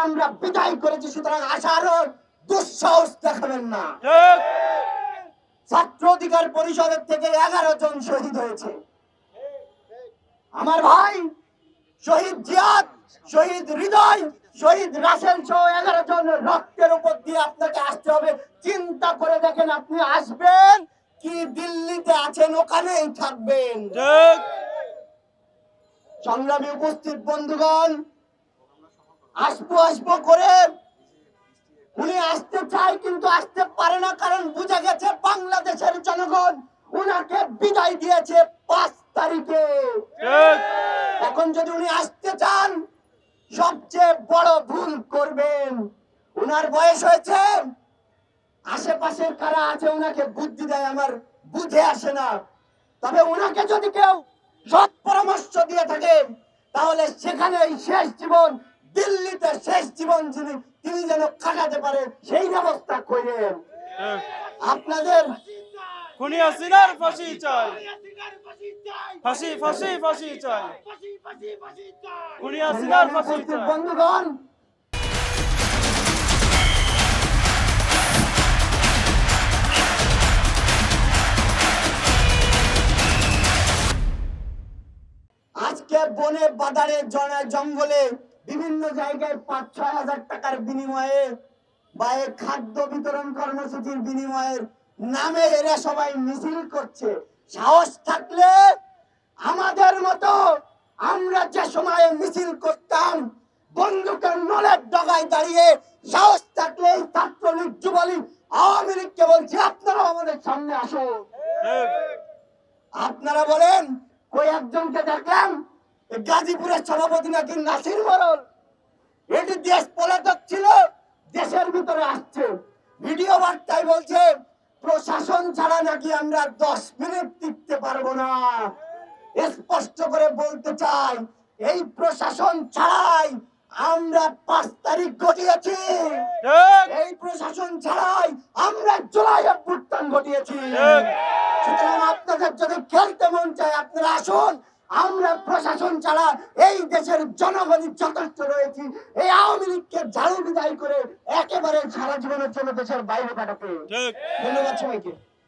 আমরা বিদায় করেছি, সুতরাং আসার দুঃসাহস দেখাবেন না। ছাত্র অধিকার পরিষদের থেকে 11 জন শহীদ হয়েছে। আমার ভাই শহীদ জিয়াদ, শহীদ হৃদয়, শহীদ রাসেল সহ 11 জন রক্তের উপর দিয়ে আপনাকে আসতে হবে। চিন্তা করে দেখেন, আপনি আসবেন কি দিল্লিতে আছেন ওখানেই থাকবেন। সংগ্রামী উপস্থিত বন্ধুগণ, আসবো করে উনি আসতে চায় কিন্তু আসতে পারে না, কারণ বুঝে গেছে বাংলাদেশের জনগণ উনাকে বিদায় দিয়েছে 5 তারিখে। এখন যদি উনি আসতে চান, সবচেয়ে বড় ভুল করবেন। উনার বয়স হয়েছে, আশেপাশের কারা আছে উনাকে বুদ্ধি দেয়, আমার বুঝে আসে না। তবে উনাকে যদি কেউ সৎ পরামর্শ দিয়ে থাকে, তাহলে সেখানেই শেষ জীবন, দিল্লিতে শেষ জীবন তিনি যেন কাটাতে পারে সেই ব্যবস্থা করেন। আপনাদের খুনি হাসিনার ফাঁসি চাই, ফাঁসি ফাঁসি ফাঁসি চাই, খুনি হাসিনার ফাঁসি চাই। বন্ধুগণ, আজকে বনে বাজারে জঙ্গলে বিভিন্ন জায়গায় 5-6 হাজার টাকার বিনিময়ে বা খাদ্য বিতরণ কর্মসূচির বিনিময়ের নামে এরা সবাই মিছিল করছে। সাহস থাকলে আমাদের মতো আমরা যে সময়ে মিছিল করতাম বন্দুকের নলের ডগায় দাঁড়িয়ে, সাহস থাকলে এই ছাত্রলীগ, যুবলীগ, আওয়ামী লীগকে বলছি আপনারা আমাদের সামনে আসুন। আপনারা বলেন কই একজনকে দেখলাম গাজীপুরের সভাপতি নাকি নাসির মরল, এটি দেশ পলাতক ছিল, দেশের ভিতরে আসছে। ভিডিও বার্তায় বলছে প্রশাসন ছাড়া নাকি আমরা 10 মিনিট টিকতে পারবো না। স্পষ্ট করে বলতে চাই, এই প্রশাসন ছাড়াই আমরা 5 তারিখ ঘটিয়েছি, এই প্রশাসন ছাড়াই আমরা জুলাই অভ্যুত্থান ঘটিয়েছি। সুতরাং আপনাদের যদি খেলতে মন চায় আপনারা আসুন। আমরা প্রশাসন ছাড়া এই দেশের জনগণই যথেষ্ট রয়েছি। এই আওয়ামী লীগকে ঝাড়ু বিদায় করে একেবারে সারা জীবনের জন্য দেশের বাইরে পাঠাতে। ধন্যবাদ সবাইকে।